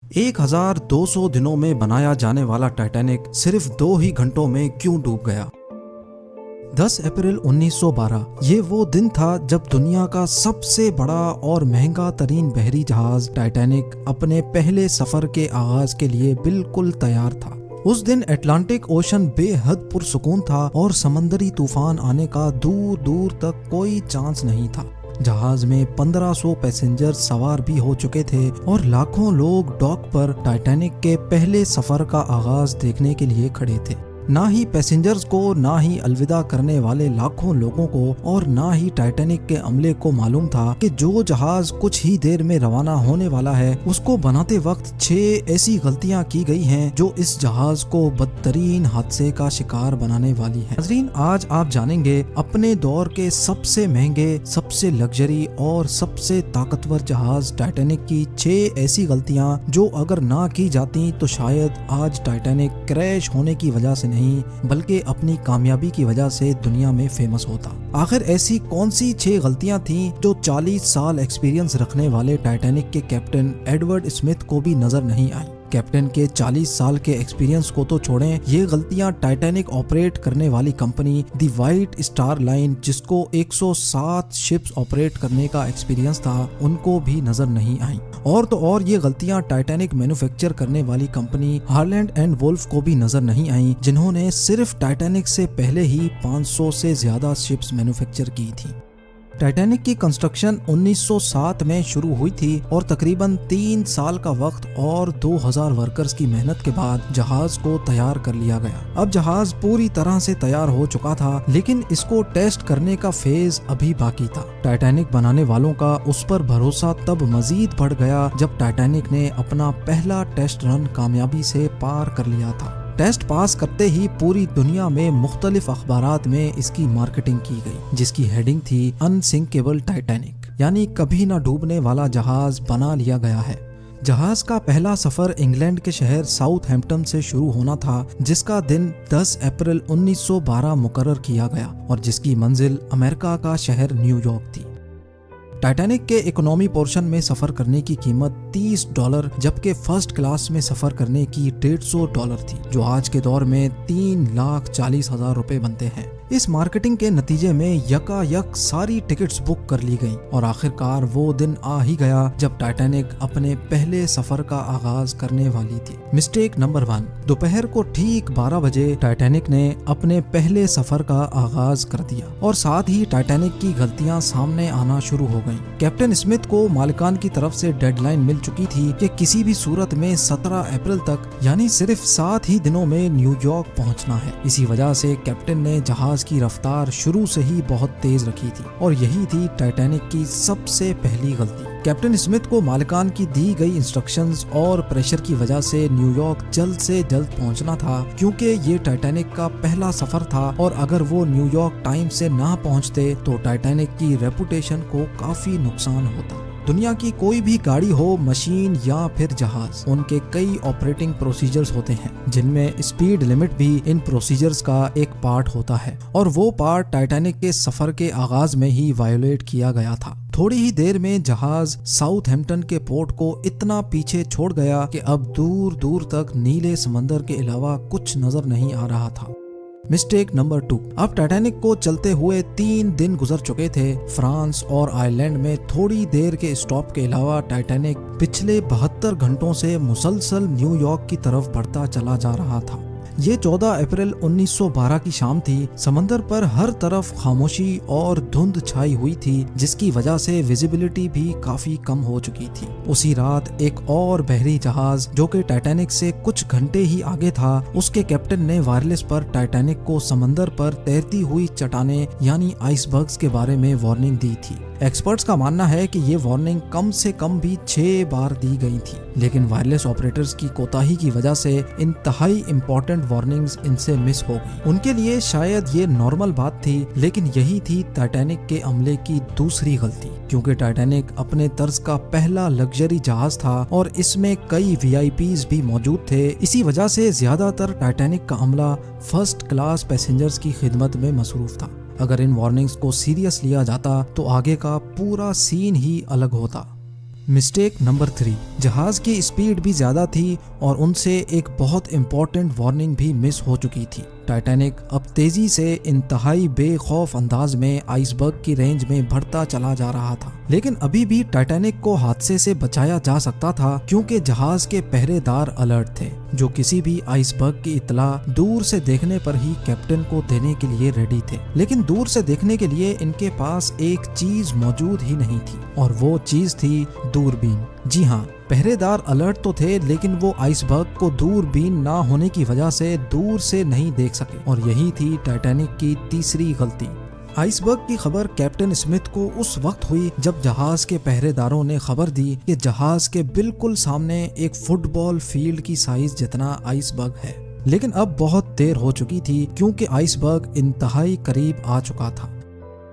1200 दिनों में बनाया जाने वाला टाइटैनिक सिर्फ 2 ही घंटों में क्यों डूब गया? 10 अप्रैल 1912 ये वो दिन था जब दुनिया का सबसे बड़ा और महंगा तरीन बहरी जहाज टाइटैनिक अपने पहले सफर के आगाज के लिए बिल्कुल तैयार था। उस दिन अटलांटिक ओशन बेहद पुरसुकून था और समंदरी तूफान आने का दूर दूर तक कोई चांस नहीं था। जहाज में 1500 पैसेंजर सवार भी हो चुके थे और लाखों लोग डॉक पर टाइटैनिक के पहले सफर का आगाज देखने के लिए खड़े थे। ना ही पैसेंजर्स को, ना ही अलविदा करने वाले लाखों लोगों को और ना ही टाइटैनिक के अमले को मालूम था कि जो जहाज कुछ ही देर में रवाना होने वाला है उसको बनाते वक्त 6 ऐसी गलतियां की गई हैं जो इस जहाज को बदतरीन हादसे का शिकार बनाने वाली हैं। नाज़रीन, आज आप जानेंगे अपने दौर के सबसे महंगे, सबसे लग्जरी और सबसे ताकतवर जहाज टाइटैनिक की 6 ऐसी गलतियां जो अगर ना की जाती तो शायद आज टाइटैनिक क्रैश होने की वजह से नहीं बल्कि अपनी कामयाबी की वजह से दुनिया में फेमस होता। आखिर ऐसी कौन सी 6 गलतियां थीं जो 40 साल एक्सपीरियंस रखने वाले टाइटैनिक के कैप्टन एडवर्ड स्मिथ को भी नजर नहीं आई? कैप्टन के 40 साल के एक्सपीरियंस को तो छोड़ें, ये गलतियां टाइटैनिक ऑपरेट करने वाली कंपनी दी व्हाइट स्टार लाइन, जिसको 107 शिप्स ऑपरेट करने का एक्सपीरियंस था, उनको भी नजर नहीं आई। और तो और ये गलतियां टाइटैनिक मैन्युफैक्चर करने वाली कंपनी हार्लैंड एंड वुल्फ को भी नजर नहीं आई, जिन्होंने सिर्फ टाइटैनिक से पहले ही 500 से ज्यादा शिप्स मैन्युफैक्चर की थी। टाइटैनिक की कंस्ट्रक्शन 1907 में शुरू हुई थी और तकरीबन 3 साल का वक्त और 2000 वर्कर्स की मेहनत के बाद जहाज को तैयार कर लिया गया। अब जहाज पूरी तरह से तैयार हो चुका था, लेकिन इसको टेस्ट करने का फेज अभी बाकी था। टाइटैनिक बनाने वालों का उस पर भरोसा तब मजीद बढ़ गया जब टाइटैनिक ने अपना पहला टेस्ट रन कामयाबी से पार कर लिया था। टेस्ट पास करते ही पूरी दुनिया में मुख्तलिफ अखबारात में इसकी मार्केटिंग की गई, जिसकी हेडिंग थी अनसिंकेबल टाइटैनिक, यानी कभी ना डूबने वाला जहाज बना लिया गया है। जहाज का पहला सफर इंग्लैंड के शहर साउथहैम्पटन से शुरू होना था, जिसका दिन 10 अप्रैल 1912 मुकर्रर किया गया और जिसकी मंजिल अमेरिका का शहर न्यूयॉर्क थी। टाइटैनिक के इकोनॉमी पोर्शन में सफर करने की कीमत $30, जबकि फर्स्ट क्लास में सफर करने की $150 थी, जो आज के दौर में 3,40,000 रुपए बनते हैं। इस मार्केटिंग के नतीजे में यकायक सारी टिकट्स बुक कर ली गईं और आखिरकार वो दिन आ ही गया जब टाइटैनिक अपने पहले सफर का आगाज करने वाली थी। मिस्टेक नंबर 1, दोपहर को ठीक 12 बजे टाइटैनिक ने अपने पहले सफर का आगाज कर दिया और साथ ही टाइटैनिक की गलतियां सामने आना शुरू हो गईं। कैप्टन स्मिथ को मालिकान की तरफ से डेडलाइन मिल चुकी थी कि किसी भी सूरत में 17 अप्रैल तक, यानी सिर्फ 7 ही दिनों में न्यूयॉर्क पहुंचना है। इसी वजह से कैप्टन ने जहाज की रफ्तार शुरू से ही बहुत तेज रखी थी और यही थी टाइटैनिक की सबसे पहली गलती। कैप्टन स्मिथ को मालिकान की दी गई इंस्ट्रक्शंस और प्रेशर की वजह से न्यूयॉर्क जल्द से जल्द पहुंचना था, क्योंकि ये टाइटैनिक का पहला सफर था और अगर वो न्यूयॉर्क टाइम से ना पहुंचते तो टाइटैनिक की रेपुटेशन को काफी नुकसान होता। दुनिया की कोई भी गाड़ी हो, मशीन या फिर जहाज, उनके कई ऑपरेटिंग प्रोसीजर्स होते हैं, जिनमें स्पीड लिमिट भी इन प्रोसीजर्स का एक पार्ट होता है और वो पार्ट टाइटैनिक के सफर के आगाज में ही वायोलेट किया गया था। थोड़ी ही देर में जहाज साउथहैम्पटन के पोर्ट को इतना पीछे छोड़ गया कि अब दूर दूर तक नीले समंदर के अलावा कुछ नजर नहीं आ रहा था। मिस्टेक नंबर 2, अब टाइटैनिक को चलते हुए 3 दिन गुजर चुके थे। फ्रांस और आयरलैंड में थोड़ी देर के स्टॉप के अलावा टाइटैनिक पिछले 72 घंटों से मुसलसल न्यूयॉर्क की तरफ बढ़ता चला जा रहा था। ये 14 अप्रैल 1912 की शाम थी। समंदर पर हर तरफ खामोशी और धुंध छाई हुई थी, जिसकी वजह से विजिबिलिटी भी काफी कम हो चुकी थी। उसी रात एक और बहरी जहाज जो कि टाइटैनिक से कुछ घंटे ही आगे था, उसके कैप्टन ने वायरलेस पर टाइटैनिक को समंदर पर तैरती हुई चट्टानें यानी आइसबर्ग्स के बारे में वार्निंग दी थी। एक्सपर्ट्स का मानना है कि ये वार्निंग कम से कम भी 6 बार दी गई थी, लेकिन वायरलेस ऑपरेटर्स की कोताही की वजह से इंतहाई इंपॉर्टेंट वार्निंग्स इनसे मिस हो गई। उनके लिए शायद ये नॉर्मल बात थी, लेकिन यही थी टाइटैनिक के अमले की दूसरी गलती, क्योंकि टाइटैनिक अपने तर्ज का पहला लग्जरी जहाज था और इसमें कई VIPs भी मौजूद थे। इसी वजह से ज्यादातर टाइटैनिक का अमला फर्स्ट क्लास पैसेंजर्स की खिदमत में मसरूफ था। अगर इन वार्निंग्स को सीरियस लिया जाता तो आगे का पूरा सीन ही अलग होता। मिस्टेक नंबर 3, जहाज की स्पीड भी ज्यादा थी और उनसे एक बहुत इंपॉर्टेंट वार्निंग भी मिस हो चुकी थी। टाइटैनिक अब तेजी से इंतहाई बेखौफ अंदाज में आइसबर्ग की रेंज में बढ़ता चला जा रहा था, लेकिन अभी भी टाइटैनिक को हादसे से बचाया जा सकता था क्योंकि जहाज के पहरेदार अलर्ट थे, जो किसी भी आइसबर्ग की इत्तला दूर से देखने पर ही कैप्टन को देने के लिए रेडी थे। लेकिन दूर से देखने के लिए इनके पास एक चीज मौजूद ही नहीं थी और वो चीज थी दूरबीन। जी हाँ, पहरेदार अलर्ट तो थे, लेकिन वो आइसबर्ग को दूरबीन ना होने की वजह से दूर से नहीं देख सके और यही थी टाइटैनिक की तीसरी गलती। आइसबर्ग की खबर कैप्टन स्मिथ को उस वक्त हुई जब जहाज के पहरेदारों ने खबर दी कि जहाज के बिल्कुल सामने एक फुटबॉल फील्ड की साइज जितना आइसबर्ग है। लेकिन अब बहुत देर हो चुकी थी क्योंकि आइसबर्ग इंतहाई करीब आ चुका था।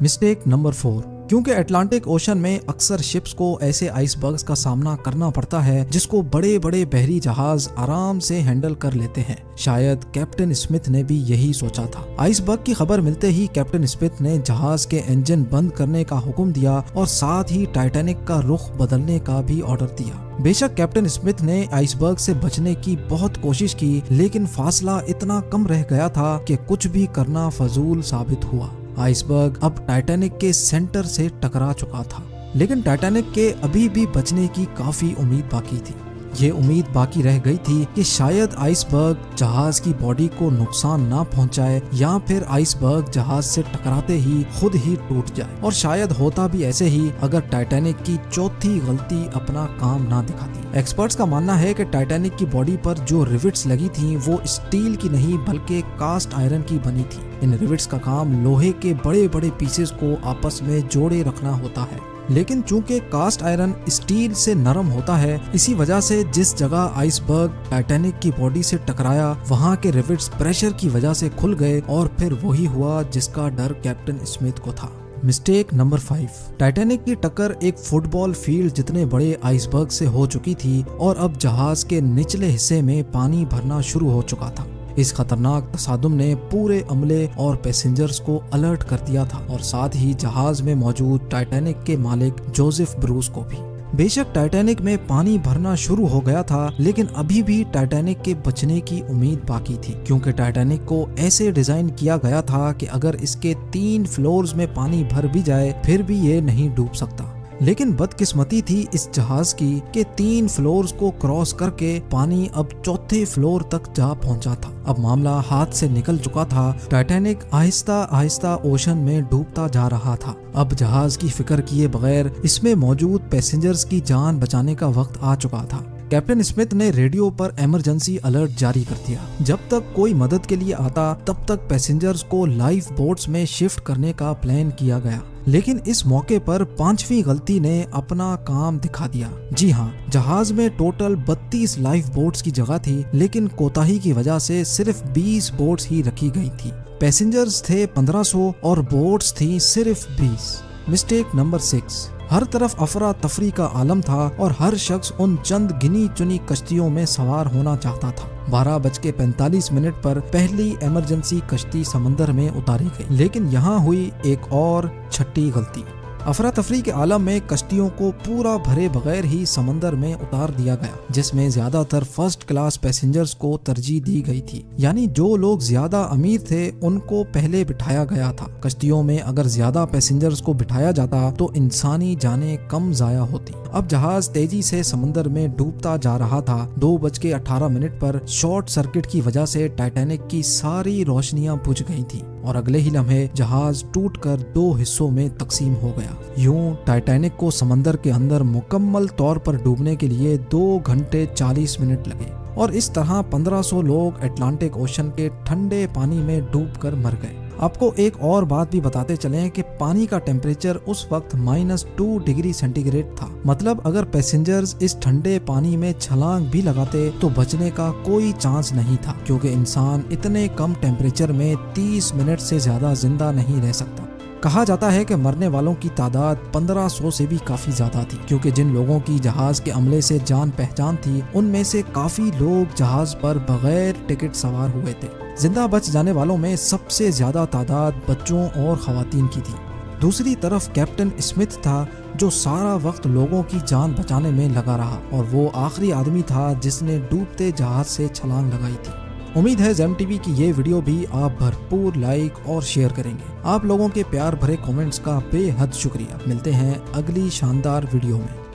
मिस्टेक नंबर 4, क्योंकि अटलांटिक ओशन में अक्सर शिप्स को ऐसे आइसबर्ग्स का सामना करना पड़ता है जिसको बड़े बड़े बहरी जहाज आराम से हैंडल कर लेते हैं। शायद कैप्टन स्मिथ ने भी यही सोचा था। आइसबर्ग की खबर मिलते ही कैप्टन स्मिथ ने जहाज के इंजन बंद करने का हुक्म दिया और साथ ही टाइटैनिक का रुख बदलने का भी ऑर्डर दिया। बेशक कैप्टन स्मिथ ने आइसबर्ग से बचने की बहुत कोशिश की, लेकिन फासला इतना कम रह गया था कि कुछ भी करना फजूल साबित हुआ। आइसबर्ग अब टाइटैनिक के सेंटर से टकरा चुका था, लेकिन टाइटैनिक के अभी भी बचने की काफी उम्मीद बाकी थी। ये उम्मीद बाकी रह गई थी कि शायद आइसबर्ग जहाज की बॉडी को नुकसान ना पहुंचाए या फिर आइसबर्ग जहाज से टकराते ही खुद ही टूट जाए। और शायद होता भी ऐसे ही अगर टाइटैनिक की चौथी गलती अपना काम ना दिखाती। एक्सपर्ट्स का मानना है कि टाइटैनिक की बॉडी पर जो रिविट्स लगी थी वो स्टील की नहीं बल्कि कास्ट आयरन की बनी थी। इन रिविट्स का काम लोहे के बड़े बड़े पीसेस को आपस में जोड़े रखना होता है, लेकिन चूंकि कास्ट आयरन स्टील से नरम होता है, इसी वजह से जिस जगह आइसबर्ग टाइटैनिक की बॉडी से टकराया वहां के रिविट्स प्रेशर की वजह से खुल गए और फिर वही हुआ जिसका डर कैप्टन स्मिथ को था। मिस्टेक नंबर 5, टाइटैनिक की टक्कर एक फुटबॉल फील्ड जितने बड़े आइसबर्ग से हो चुकी थी और अब जहाज के निचले हिस्से में पानी भरना शुरू हो चुका था। इस खतरनाक तसादुम ने पूरे अमले और पैसेंजर्स को अलर्ट कर दिया था और साथ ही जहाज में मौजूद टाइटैनिक के मालिक जोसेफ ब्रूस को भी। बेशक टाइटैनिक में पानी भरना शुरू हो गया था, लेकिन अभी भी टाइटैनिक के बचने की उम्मीद बाकी थी, क्योंकि टाइटैनिक को ऐसे डिजाइन किया गया था कि अगर इसके 3 फ्लोर्स में पानी भर भी जाए फिर भी ये नहीं डूब सकता। लेकिन बदकिस्मती थी इस जहाज की कि 3 फ्लोर्स को क्रॉस करके पानी अब चौथे फ्लोर तक जा पहुंचा था। अब मामला हाथ से निकल चुका था। टाइटैनिक आहिस्ता आहिस्ता ओशन में डूबता जा रहा था। अब जहाज की फिक्र किए बगैर इसमें मौजूद पैसेंजर्स की जान बचाने का वक्त आ चुका था। कैप्टन स्मिथ ने रेडियो पर इमरजेंसी अलर्ट जारी कर दिया। जब तक कोई मदद के लिए आता तब तक पैसेंजर्स को लाइफ बोट्स में शिफ्ट करने का प्लान किया गया, लेकिन इस मौके पर 5वीं गलती ने अपना काम दिखा दिया। जी हाँ, जहाज में टोटल 32 लाइफ बोट्स की जगह थी, लेकिन कोताही की वजह से सिर्फ 20 बोट्स ही रखी गई थी। पैसेंजर्स थे 1500 और बोट्स थी सिर्फ 20। मिस्टेक नंबर 6, हर तरफ अफरा तफरी का आलम था और हर शख्स उन चंद गिनी चुनी कश्तियों में सवार होना चाहता था। 12:45 पर पहली इमरजेंसी कश्ती समंदर में उतारी गई, लेकिन यहाँ हुई एक और छठी गलती। अफरा तफरी के आलम में कश्तियों को पूरा भरे बगैर ही समंदर में उतार दिया गया, जिसमें ज्यादातर फर्स्ट क्लास पैसेंजर्स को तरजीह दी गई थी। यानी जो लोग ज्यादा अमीर थे उनको पहले बिठाया गया था। कश्तियों में अगर ज्यादा पैसेंजर्स को बिठाया जाता तो इंसानी जानें कम जाया होती। अब जहाज तेजी से समंदर में डूबता जा रहा था। 2:18 पर शॉर्ट सर्किट की वजह से टाइटैनिक की सारी रोशनियां बुझ गई थी और अगले ही लम्हे जहाज टूटकर 2 हिस्सों में तकसीम हो गया। यूं टाइटैनिक को समंदर के अंदर मुकम्मल तौर पर डूबने के लिए 2 घंटे 40 मिनट लगे और इस तरह 1500 लोग अटलांटिक ओशन के ठंडे पानी में डूबकर मर गए। आपको एक और बात भी बताते चलें कि पानी का टेम्परेचर उस वक्त -2 डिग्री सेंटीग्रेड था। मतलब अगर पैसेंजर्स इस ठंडे पानी में छलांग भी लगाते तो बचने का कोई चांस नहीं था, क्योंकि इंसान इतने कम टेम्परेचर में 30 मिनट से ज्यादा जिंदा नहीं रह सकता। कहा जाता है कि मरने वालों की तादाद 1500 से भी काफी ज्यादा थी, क्योंकि जिन लोगों की जहाज के अमले से जान पहचान थी उनमें से काफी लोग जहाज पर बगैर टिकट सवार हुए थे। जिंदा बच जाने वालों में सबसे ज्यादा तादाद बच्चों और खवातीन की थी। दूसरी तरफ कैप्टन स्मिथ था जो सारा वक्त लोगों की जान बचाने में लगा रहा और वो आखिरी आदमी था जिसने डूबते जहाज से छलांग लगाई थी। उम्मीद है जेम टीवी की ये वीडियो भी आप भरपूर लाइक और शेयर करेंगे। आप लोगों के प्यार भरे कमेंट्स का बेहद शुक्रिया। मिलते हैं अगली शानदार वीडियो में।